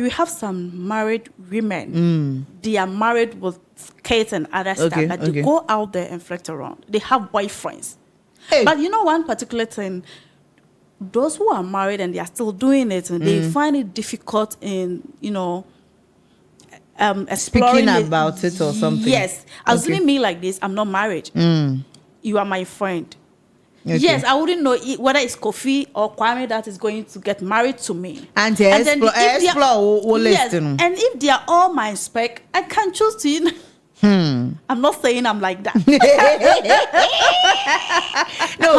We have some married women. They are married with kids and other stuff, but they go out there and flirt around. They have boyfriends. Hey. But you know one particular thing, those who are married and they are still doing it, and they find it difficult in, exploring speaking about it or something. Yes. Assuming me like this, I'm not married. You are my friend. Okay. Yes, I wouldn't know whether it's Kofi or Kwame that is going to get married to me. And then yes, and if they are all my spec, I can choose to. I'm not saying I'm like that. No,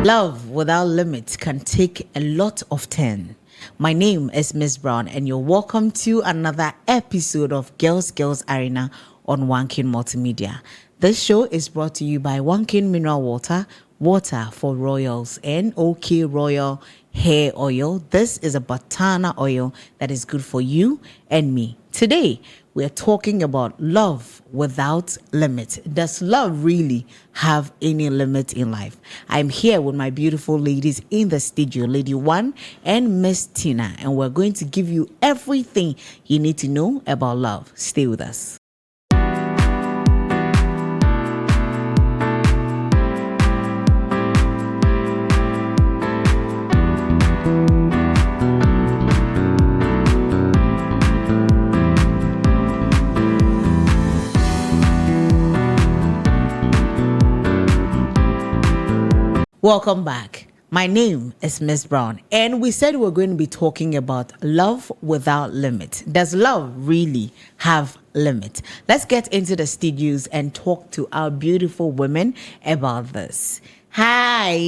Love without limits can take a lot of turn. My name is Miss Brown, and you're welcome to another episode of Girls Arena on 𝐂𝐇𝐀𝐏𝐄 Multimedia. This show is brought to you by 𝐂𝐇𝐀 Mineral Water, water for royals, and OK Royal Hair Oil. This is a Batana oil that is good for you and me. Today, we're talking about love without limit. Does love really have any limit in life? I'm here with my beautiful ladies in the studio, Lady One and Miss Tina, and we're going to give you everything you need to know about love. Stay with us. Welcome back. My name is Miss Brown, and we said we're going to be talking about love without limit. Does love really have limit? Let's get into the studios and talk to our beautiful women about this. Hi.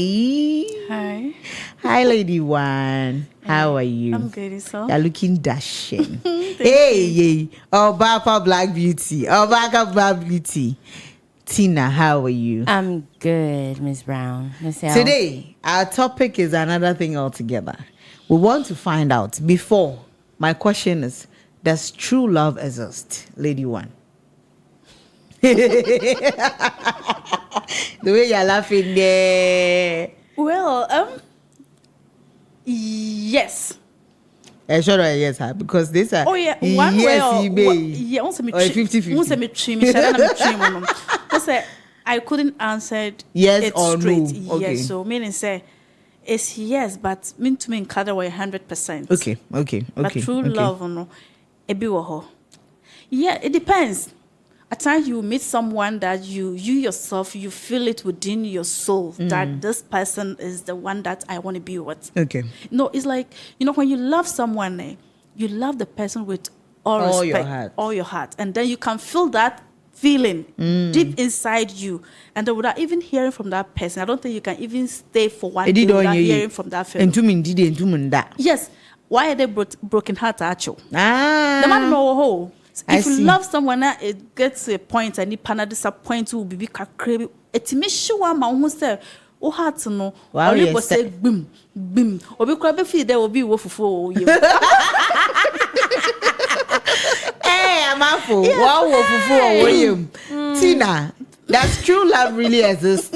Hi. Hi, Lady One. How are you? I'm good, so. You're looking dashing. Hey. Obaka Black Beauty. Obaka Black Beauty. Tina, how are you? I'm good, Miss Brown. Today, our topic is another thing altogether. We want to find out, before, my question is, does true love exist? Lady One. The way you're laughing there. Well, yes. Sure, yes, because this are one way or 50-50. I couldn't answer yes it or straight. No. Okay. Yes, so meaning say it's yes, but mean to me in color 100%. Okay. But true love, no, yeah, it depends. At times you meet someone that you yourself, you feel it within your soul that this person is the one that I want to be with. Okay. No, it's like, when you love someone, you love the person with all respect, all your heart. And then you can feel that feeling deep inside you. And then without even hearing from that person, I don't think you can even stay for one day without hearing from that feeling. Yes. Why are they broken heart at you? The man know if you love someone, it gets to a point and you cannot disappoint you, be crazy. It makes sure man who say, "Oh, heart no." Or you say, "Bim, bim." Or be crazy feel there will be woeful. Hey, I'm awful. Wow, woeful. Tina, does true love really exist?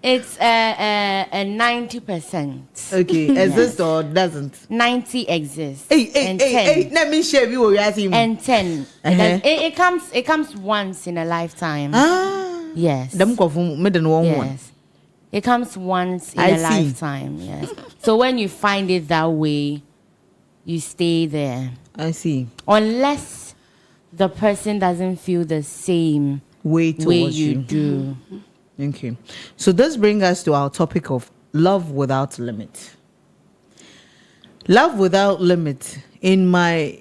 It's a 90%. Okay, exists or doesn't? 90 exists. Hey, let me share you what you're asking. And 10. It comes once in a lifetime. Yes. Yes. It comes once in a lifetime. Yes. So when you find it that way, you stay there. I see. Unless the person doesn't feel the same way you do. Okay. So this brings us to our topic of love without limit. Love without limit, in my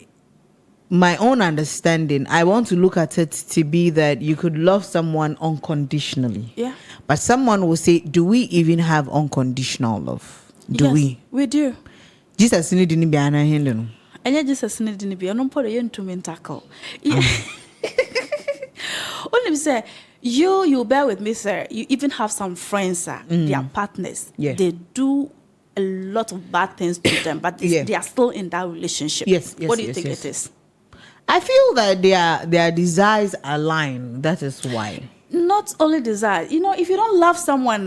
own understanding, I want to look at it to be that you could love someone unconditionally. Yeah. But someone will say, do we even have unconditional love? Do we? We do. Jesus didn't be an hand. And Jesus didn't be an important to me tackle. Only say, you bear with me, sir. You even have some friends, sir. They are partners. Yeah. They do a lot of bad things to them, but they are still in that relationship. Yes. What do you think it is? I feel that their desires align. That is why. Not only desire, if you don't love someone,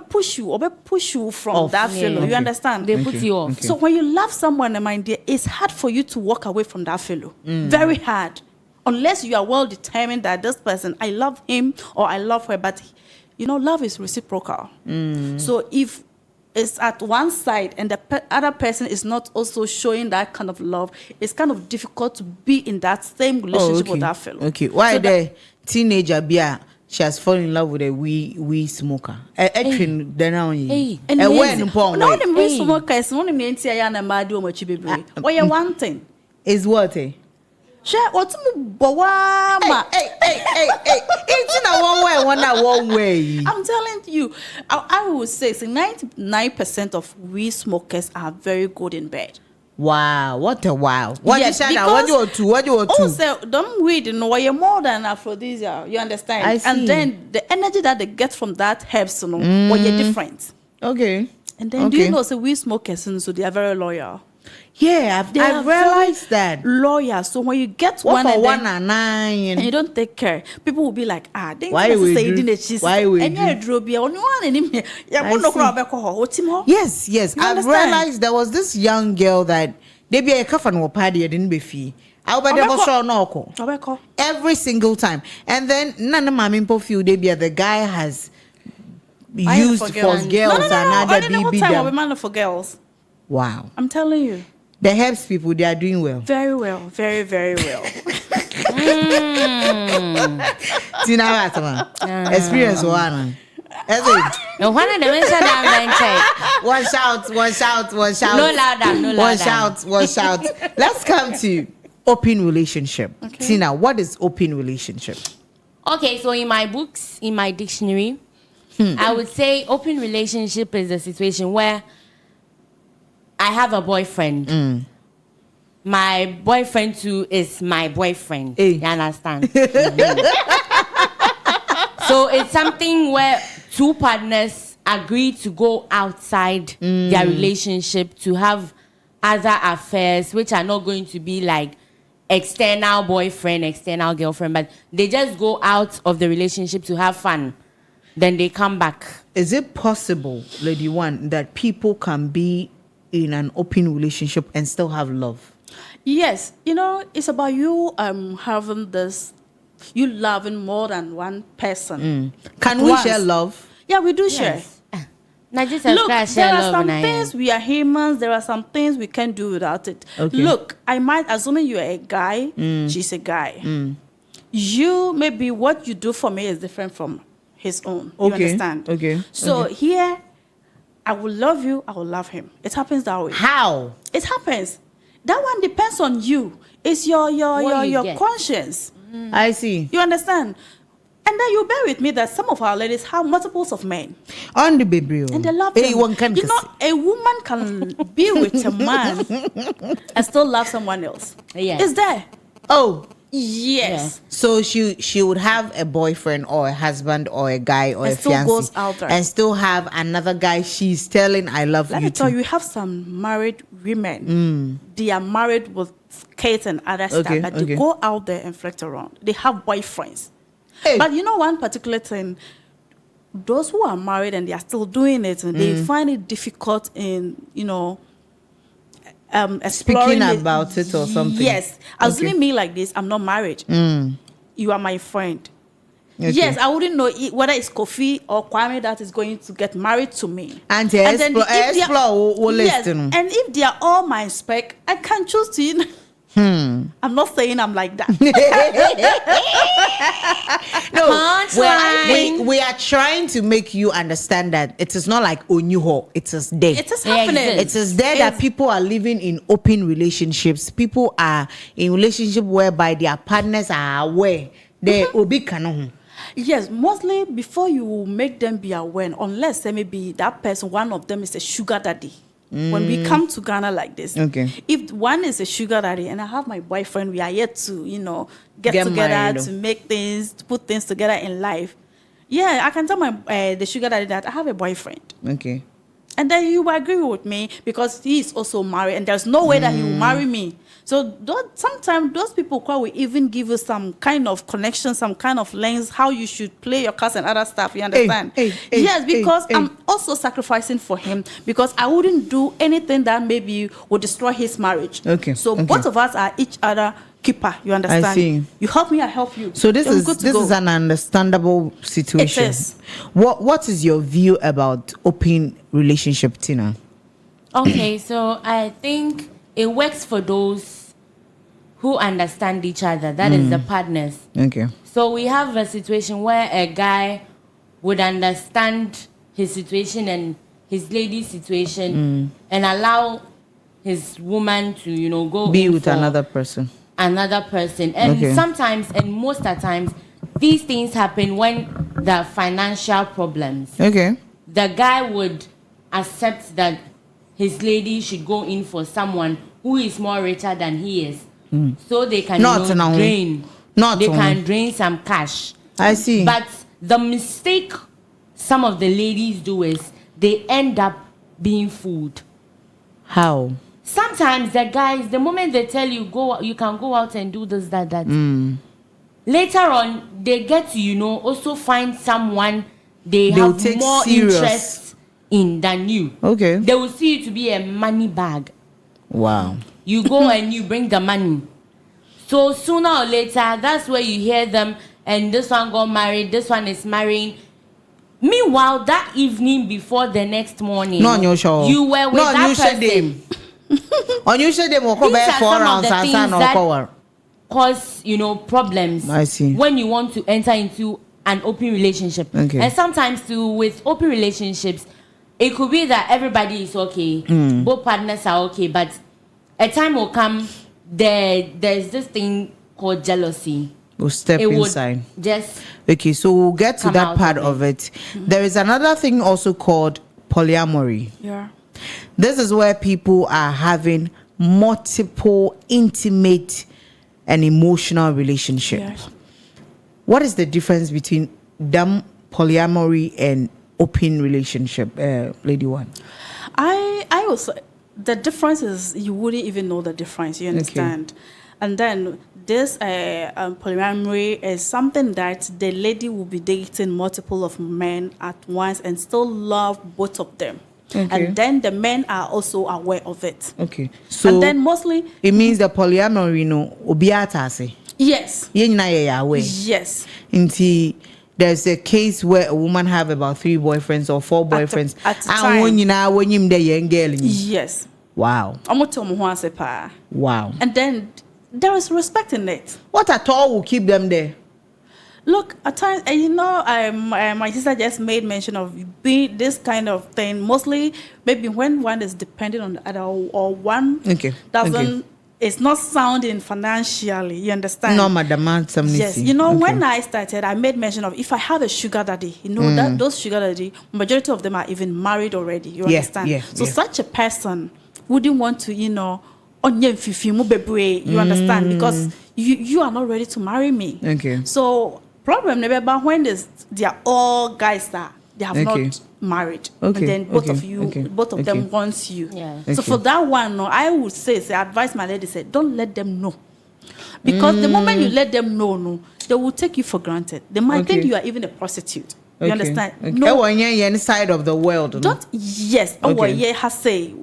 push you from that fellow. You understand? They put you off. So when you love someone, my dear, it's hard for you to walk away from that fellow. Very hard, unless you are well determined that this person, I love him or I love her. But love is reciprocal. So if it's at one side and the other person is not also showing that kind of love, it's kind of difficult to be in that same relationship with that fellow. Okay, why so the teenager she has fallen in love with a wee smoker? When smoker is one thing is what? What's hey, one way. I'm telling you, I would say 99% of weed smokers are very good in bed. Wow, what a wow. What you say? What you want? Also, don't weed you're more than aphrodisiac. You understand? I see. And then the energy that they get from that helps, what you're different. Okay. And then do you know, weed smokers, so they are very loyal. Yeah, I've realized that. Loyal. So when you get what one for 1 and 9 and you don't take care, people will be like, why we do? Yes. I've realized there was this young girl that they be a kafan or party didn't be fee. Every single time. And then none of my people feel they be the guy has used for girls and other BB for girls. Wow. I'm telling you. The helps people, they are doing well. Very well. Very, very well. Tina, experience one. No one of them is one shout. No louder. One shout. Let's come to open relationship. Okay. Tina, what is open relationship? Okay, so in my books, in my dictionary, I would say open relationship is a situation where I have a boyfriend. My boyfriend too is my boyfriend. Hey. You understand? So it's something where two partners agree to go outside their relationship to have other affairs, which are not going to be like external boyfriend, external girlfriend, but they just go out of the relationship to have fun. Then they come back. Is it possible, Lady One, that people can be in an open relationship and still have love? Yes, it's about you having this, you loving more than one person. Can we share love? Yeah, we do share. Look, there are some things we are humans. There are some things we can't do without it. Okay. Look, I might assuming you're a guy. She's a guy. You maybe what you do for me is different from his own. You understand? Okay. So here, I will love you. I will love him. It happens that way. How? It happens. That one depends on you. It's your conscience. I see. You understand? And then you bear with me that some of our ladies have multiples of men. On the baby. And they love them. A woman can be with a man and still love someone else. Yeah. It's there. Oh. Yes. Yeah. So she would have a boyfriend or a husband or a guy or a fiancé and still have another guy she's telling I love you. Let me tell you, we have some married women. They are married with kids and other stuff, but they go out there and flirt around. They have boyfriends. Hey. But one particular thing, those who are married and they are still doing it, and they find it difficult in, speaking about it or something. Yes. Assuming me like this, I'm not married. You are my friend. Okay. Yes, I wouldn't know whether it's Kofi or Kwame that is going to get married to me. And if they are all my spec, I can choose to, I'm not saying I'm like that. No, we are trying to make you understand that it is not like Onyuho. It is there. It is happening. It is there that people are living in open relationships. People are in relationship whereby their partners are aware. They obi kanohu. Yes, mostly before you make them be aware, unless maybe that person, one of them is a sugar daddy. When we come to Ghana like this, if one is a sugar daddy and I have my boyfriend, we are yet to, get together to make things, to put things together in life. Yeah, I can tell my the sugar daddy that I have a boyfriend. Okay. And then he will agree with me because he is also married, and there's no way that he will marry me. So sometimes those people will even give you some kind of connection, some kind of lens, how you should play your cards and other stuff. You understand? Yes, because I'm also sacrificing for him because I wouldn't do anything that maybe would destroy his marriage. Okay. So both of us are each other keeper. You understand? I see. You help me, I help you. So this is an understandable situation. It is. What is your view about open relationship, Tina? Okay, so I think it works for those who understand each other. That is the partners. Okay. So we have a situation where a guy would understand his situation and his lady's situation and allow his woman to, go be with another person. And sometimes, and most of the times, these things happen when there are financial problems. Okay. The guy would accept that his lady should go in for someone who is more richer than he is, so they can drain some cash. I see. But the mistake some of the ladies do is they end up being fooled. How? Sometimes the guys, the moment they tell you you can go out and do this, that. Later on, they get to also find someone they have more interest in than you. Okay. They will see you to be a money bag. Wow. You go and you bring the money. So sooner or later, that's where you hear them, and this one got married, this one is marrying. Meanwhile, that evening before the next morning, you were with that person. Unusual them will come back 4 rounds and that cause problems. I see. When you want to enter into an open relationship. Okay. And sometimes too, with open relationships, it could be that everybody is okay, both partners are okay, but a time will come there's this thing called jealousy. We'll step inside. Just okay, so we'll get to that part of it. There is another thing also called polyamory. Yeah. This is where people are having multiple intimate and emotional relationships. Yes. What is the difference between them polyamory and open relationship, Lady One? I also, the difference is you wouldn't even know the difference. You understand? Okay. And then this polyamory is something that the lady will be dating multiple of men at once and still love both of them. Okay. And then the men are also aware of it. Okay. So and then mostly it means the polyamory obiata. Yes. Yes. Indeed. There's a case where a woman have about 3 boyfriends or 4 boyfriends. At the time. When you the young girl. Yes. Wow. Wow. And then there is respect in it. What at all will keep them there? Look, at times, my sister just made mention of being this kind of thing. Mostly, maybe when one is dependent on the other, or one doesn't, it's not sounding financially. You understand? No, madam. Yes, when I started, I made mention of if I have a sugar daddy, that those sugar daddy, majority of them are even married already. You understand? Yeah, so such a person wouldn't want to, you understand? Because you are not ready to marry me. Okay. So problem never when they are all guys that they have not married. Okay. And then both of them wants you. Yeah. So for that one, I would say advise my lady, say don't let them know. Because the moment you let them know, they will take you for granted. They might think you are even a prostitute. You understand? Okay. No, any side of the world. Don't has say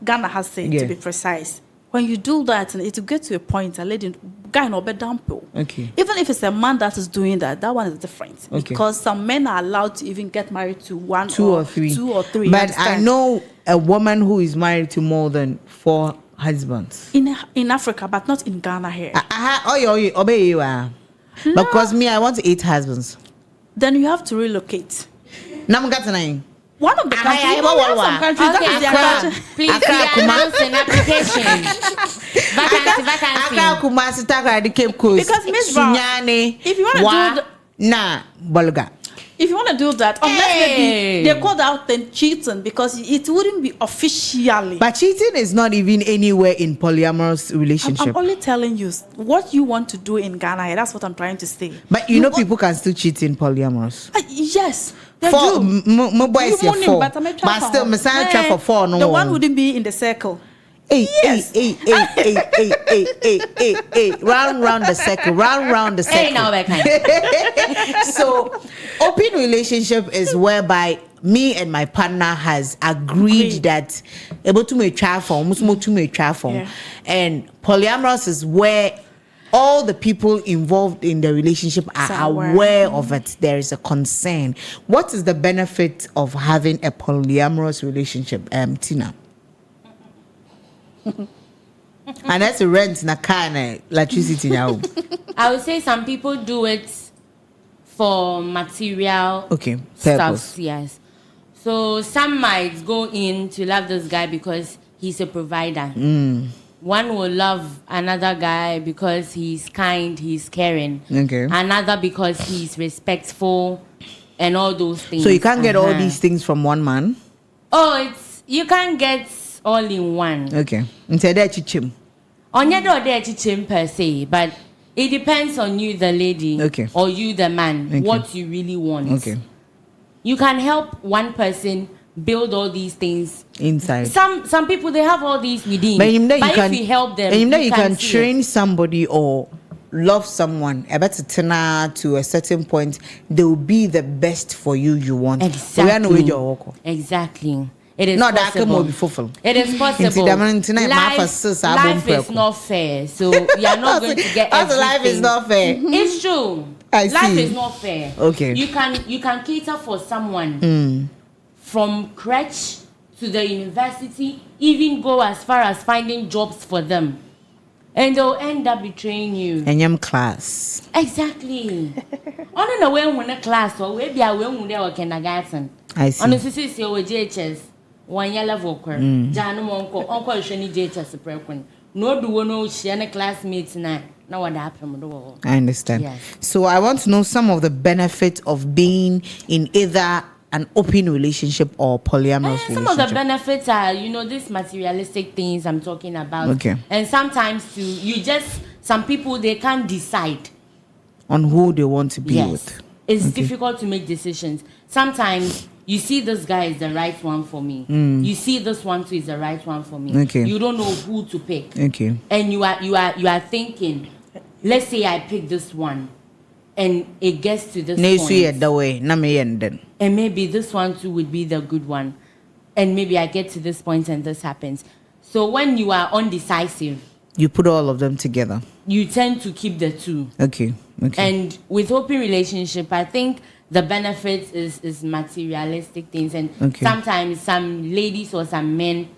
Ghana has say to be precise. When you do that, and it will get to a point, a lady guy no be dampo. Okay. Even if it's a man that is doing that one is different. Okay. Because some men are allowed to even get married to 2 or 3. 2 or 3. But I know a woman who is married to more than 4 husbands. In Africa, but not in Ghana here. Obey you are. Because me, I want 8 husbands. Then you have to relocate. Nam one of the countries, some countries that is their culture. Please announce an application. Vacancy. Because Miss Brown, if you want to do Bolga. If you want to do that, unless maybe they call that then cheating, because it wouldn't be officially. But cheating is not even anywhere in polyamorous relationship. I'm only telling you what you want to do in Ghana. That's what I'm trying to say. But you know, people can still cheat in polyamorous. Yes. They For do. my boys here 4, but still, my son try for 4. No, the one wouldn't be in the circle. Hey, round the circle. Hey, now So, open relationship is whereby me and my partner has agreed that able to make travel, and polyamorous is where all the people involved in the relationship are aware of it. There is a concern. What is the benefit of having a polyamorous relationship, Tina? And that's a rent in a car and electricity now. I would say some people do it for material stuff. Yes. So some might go in to love this guy because he's a provider. One will love another guy because he's kind, he's caring. Another because he's respectful and all those things. So you can't get all these things from one man? Oh, you can't get all in one. Instead of chichim. On your door, there chichim per se, but it depends on you, the lady, or you, the man, what you really want. You can help one person build all these things inside. Some people, they have all these within. But if you help them, you can train somebody or love someone to a certain point. They will be the best for you. You want exactly. It is not possible. It is possible. Life is not fair, so you are not going to get everything. Life is not fair. It's true. Life is not fair. You can cater for someone from crèche to the university, even go as far as finding jobs for them, and they'll end up betraying you. And your class. Exactly. On the way when a class or maybe I will when they were kindergarten. I see. On the CC or JHS. 1 year level Janu uncle Shani JHS prequin. No do no share classmates now what happened. I understand. Yes. So I want to know some of the benefits of being in either an open relationship or polyamorous relationship. Some of the benefits are, these materialistic things I'm talking about. And sometimes some people, they can't decide on who they want to be with. It's difficult to make decisions. Sometimes you see this guy is the right one for me. You see this one too is the right one for me. You don't know who to pick. And you are thinking, let's say I pick this one, and it gets to this point. And maybe this one too would be the good one. And maybe I get to this point and this happens. So when you are undecisive, you put all of them together. You tend to keep the two. And with open relationship, I think the benefits is materialistic things, and sometimes some ladies or some men,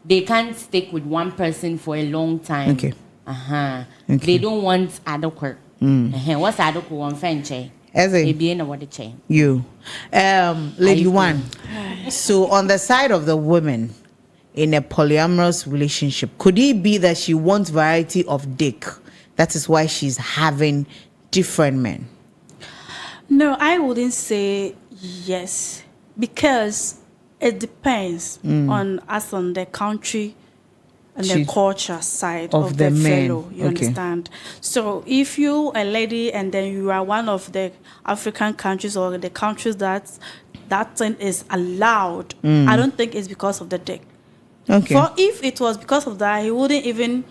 they can't stick with one person for a long time. They don't want adequate. What's adequate one French? You, lady one. So on the side of the women in a polyamorous relationship, could it be that she wants variety of dick? That is why she's having different men. No, I wouldn't say yes, because it depends on the country and the culture side of the fellow. You understand? So if you a lady and then you are one of the African countries or the countries that thing is allowed, I don't think it's because of the dick. For if it was because of that, he wouldn't even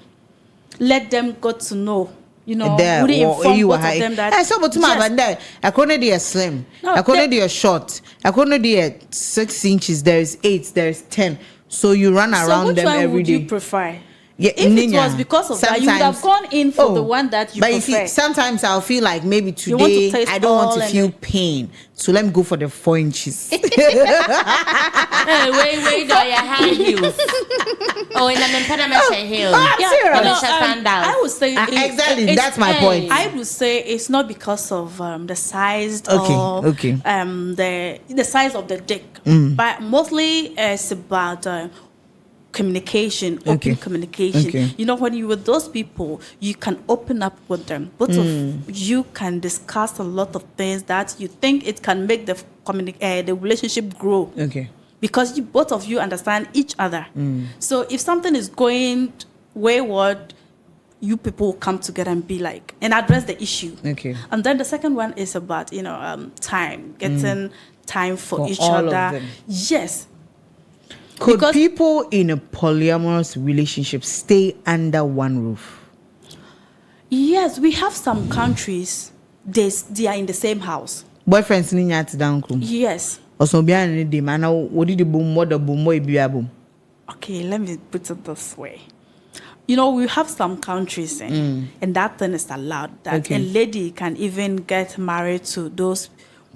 let them get to know. Wouldn't inform both of them that according to your slim, according to your short, according to your 6 inches, there is 8, there is 10. So you run around them every day. Would you prefer? If it was because of that, you would have gone in for the one that you prefer. But sometimes I'll feel like maybe today I don't want to feel pain, so let me go for the 4 inches. Wait, do your high heels? Oh, in the impediment heels. I would say exactly. That's my point. I would say it's not because of the size or the size of the dick, but mostly it's about communication, open communication. Okay. You know, when you're with those people, you can open up with them. Both of you can discuss a lot of things that you think it can make the relationship grow. Okay. Because both of you understand each other. So if something is going wayward, you people come together and be like, and address the issue. Okay. And then the second one is about, time, getting time for each all other. Of them. Yes. Could people in a polyamorous relationship stay under one roof? Yes, we have some countries, they are in the same house. Boyfriends ni nyati down. Yes. Also behind the man, what did the boom, what the boom, what be a boom? Okay, let me put it this way. We have some countries, and that thing is allowed, that a lady can even get married to those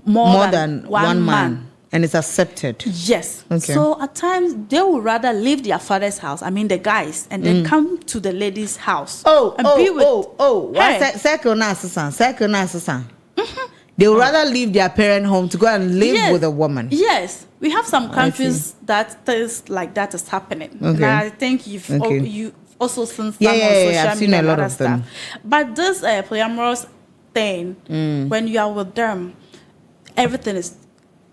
more than one man. And it's accepted. Yes. Okay. So at times, they would rather leave their father's house, the guys, and then come to the lady's house. Be with her. Second. They would rather leave their parent home to go and live with a woman. Yes. We have some countries that things like that is happening. Okay. And I think you've also seen some on I've social seen media a lot and other of them. stuff. But this polyamorous thing, when you are with them, everything is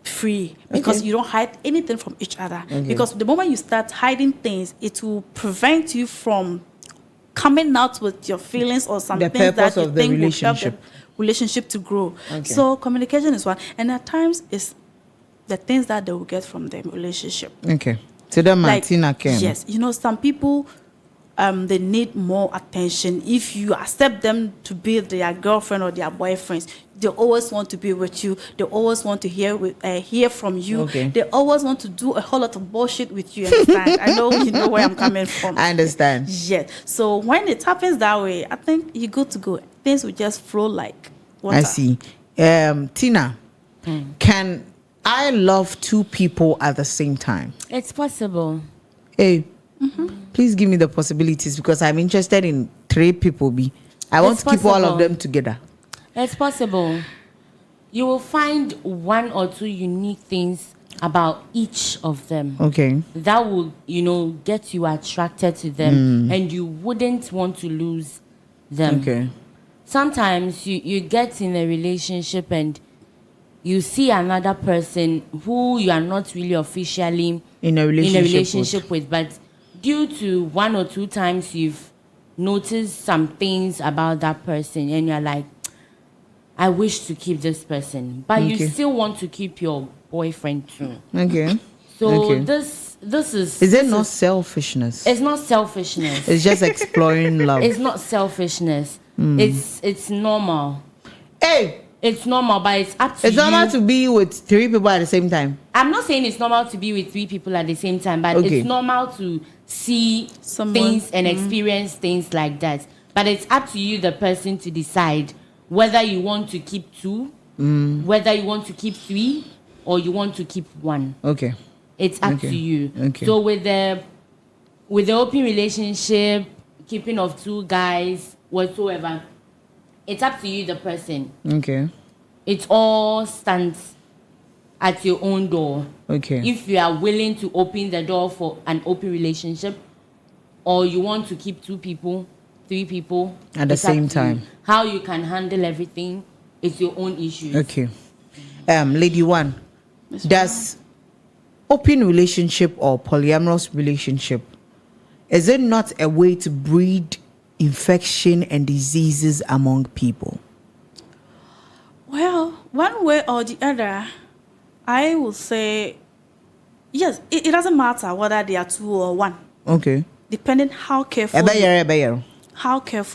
free because you don't hide anything from each other. Because the moment you start hiding things, it will prevent you from coming out with your feelings or something that you think will help the relationship to grow. So communication is one, and at times it's the things that they will get from the relationship. Okay. So that Martina came. Yes, some people they need more attention. If you accept them to be their girlfriend or their boyfriends, they always want to be with you. They always want to hear from you. They always want to do a whole lot of bullshit with you. Understand? I know you know where I'm coming from. I understand. Yes. So when it happens that way, I think you're good to go. Things will just flow like water. I see. Tina, can I love two people at the same time? It's possible. Hey, please give me the possibilities because I'm interested in 3 people. I want to keep all of them together. It's possible. You will find 1 or 2 unique things about each of them. Okay. That will, get you attracted to them and you wouldn't want to lose them. Okay. Sometimes you get in a relationship and you see another person who you are not really officially in a relationship with, but due to 1 or 2 times you've noticed some things about that person and you're like, I wish to keep this person, but you still want to keep your boyfriend too. Okay. So this is... Is it not selfishness? It's not selfishness. It's just exploring love. It's not selfishness. It's normal. Hey! It's normal, but it's up to you. It's normal to be with 3 people at the same time. I'm not saying it's normal to be with 3 people at the same time, but it's normal to see things and experience things like that. But it's up to you, the person, to decide whether you want to keep 2, whether you want to keep 3, or you want to keep 1. Okay. It's up to you. Okay. So with the open relationship, keeping of 2 guys, whatsoever, it's up to you, the person. Okay. It all stands at your own door. Okay. If you are willing to open the door for an open relationship, or you want to keep 2 people, 3 people at the same time. How you can handle everything is your own issue. Okay. Lady 1, does open relationship or polyamorous relationship, is it not a way to breed infection and diseases among people? Well, one way or the other, I will say yes. It doesn't matter whether they are 2 or 1. Okay. Depending how careful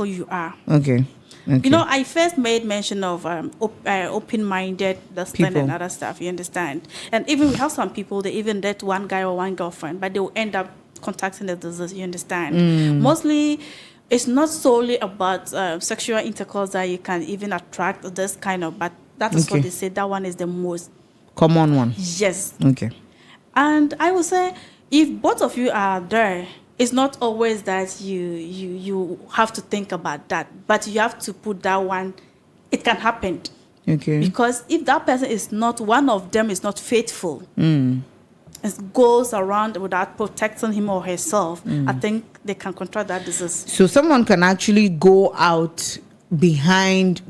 you are. Okay. I first made mention of open-minded, thing and other stuff. You understand? And even we have some people, they even date 1 guy or 1 girlfriend, but they will end up contacting the disease. You understand? Mostly, it's not solely about sexual intercourse that you can even attract this kind of, but that is what they say. That one is the most common one. Yes. Okay. And I would say, if both of you are there, it's not always that you have to think about that, but you have to put that one. It can happen. Okay. Because if that person is not, one of them is not faithful, and goes around without protecting him or herself, I think they can contract that disease. So someone can actually go out behind,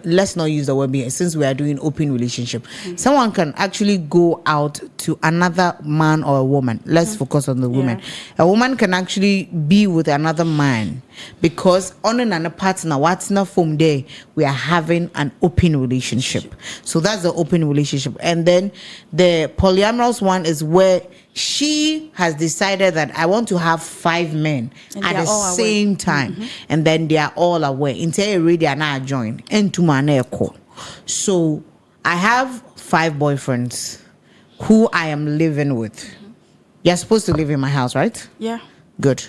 let's not use the word behind, since we are doing open relationship. Someone can actually go out to another man or a woman. Let's focus on the woman. A woman can actually be with another man because on another partner, what's not from there, we are having an open relationship. So that's the open relationship. And then the polyamorous one is where she has decided that I want to have 5 men and at the same time, and then they are all aware. Until already are not joined into my call. So I have 5 boyfriends who I am living with. You're supposed to live in my house, right? Yeah. Good.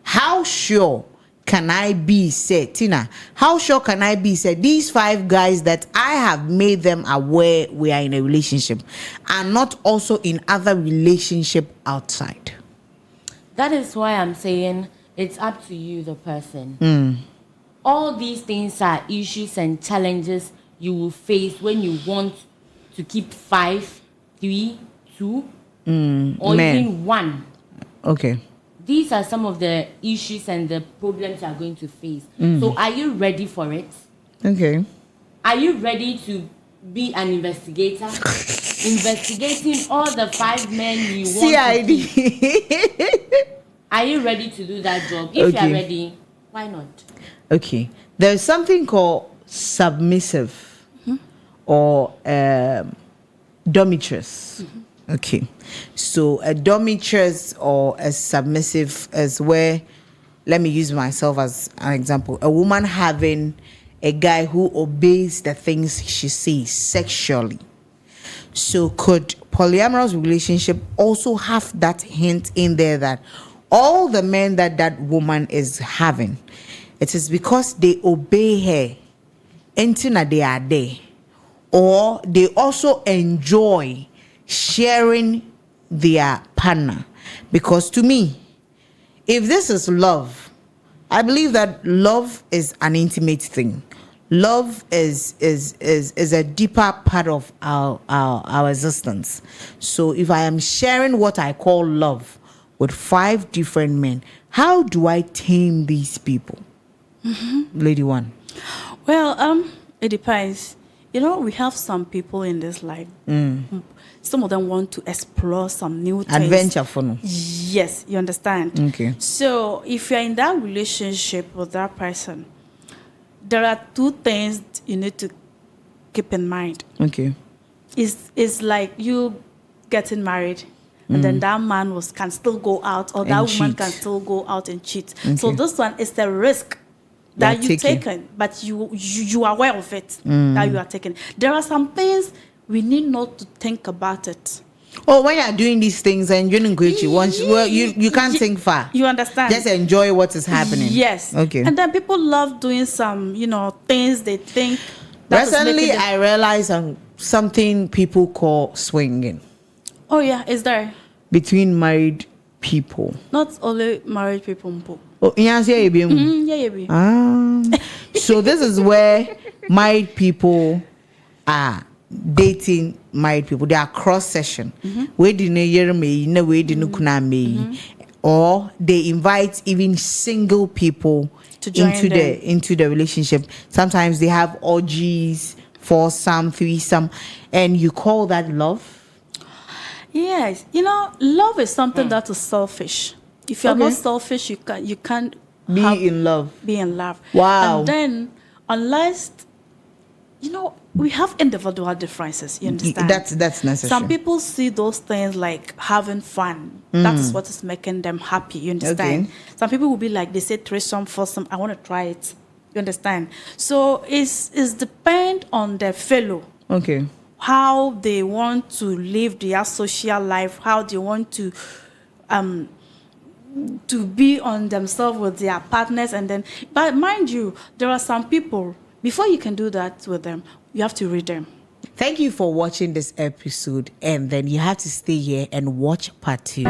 How sure can I be, said Tina? How sure can I be, said these 5 guys that I have made them aware we are in a relationship are not also in other relationship outside? That is why I'm saying it's up to you, the person. All these things are issues and challenges you will face when you want to keep 5, 3, 2, or even 1. Okay. These are some of the issues and the problems you are going to face. So are you ready for it? Okay. Are you ready to be an investigator? Investigating all the 5 men you want to keep. Are you ready to do that job? If you are ready, why not? Okay. There's something called submissive or dominatrix. Okay. So a dominatrix or a submissive is where, let me use myself as an example, a woman having a guy who obeys the things she says sexually. So could polyamorous relationship also have that hint in there that all the men that woman is having, it is because they obey her until they are there, or they also enjoy sharing their partner? Because to me, if this is love, I believe that love is an intimate thing. Love is a deeper part of our existence. So if I am sharing what I call love with 5 different men, how do I tame these people? Lady one. Well, it depends. We have some people in this life. Some of them want to explore some new things. Adventure for no. Yes, you understand. Okay. So if you're in that relationship with that person, there are 2 things you need to keep in mind. Okay. It's like you getting married, and then that man can still go out, or that woman can still go out and cheat. Okay. So this one is the risk that you've taken, but you are aware of it, that you are taking. There are some things we need not to think about it. Oh, when you are doing these things and you can't think far. You understand? Just enjoy what is happening. Yes. Okay. And then people love doing some, things they think. Recently, I realized something people call swinging. Oh yeah, is there? Between married people. Not only married people. Oh, yeah. So this is where married people are dating married people. They are cross session. Or they invite even single people into the relationship. Sometimes they have orgies, 4-some, 3-some, and you call that love? Yes, love is something that is selfish. If you're not selfish, you can't be in love. Wow. And then unless we have individual differences, you understand? That's necessary. Some people see those things like having fun. That is what is making them happy, you understand? Okay. Some people will be like, they say threesome, foursome, I want to try it. You understand? So it's depend on the fellow. Okay. How they want to live their social life, how they want to be on themselves with their partners, and then, but mind you, there are some people, before you can do that with them, you have to read them. Thank you for watching this episode, and then you have to stay here and watch part 2.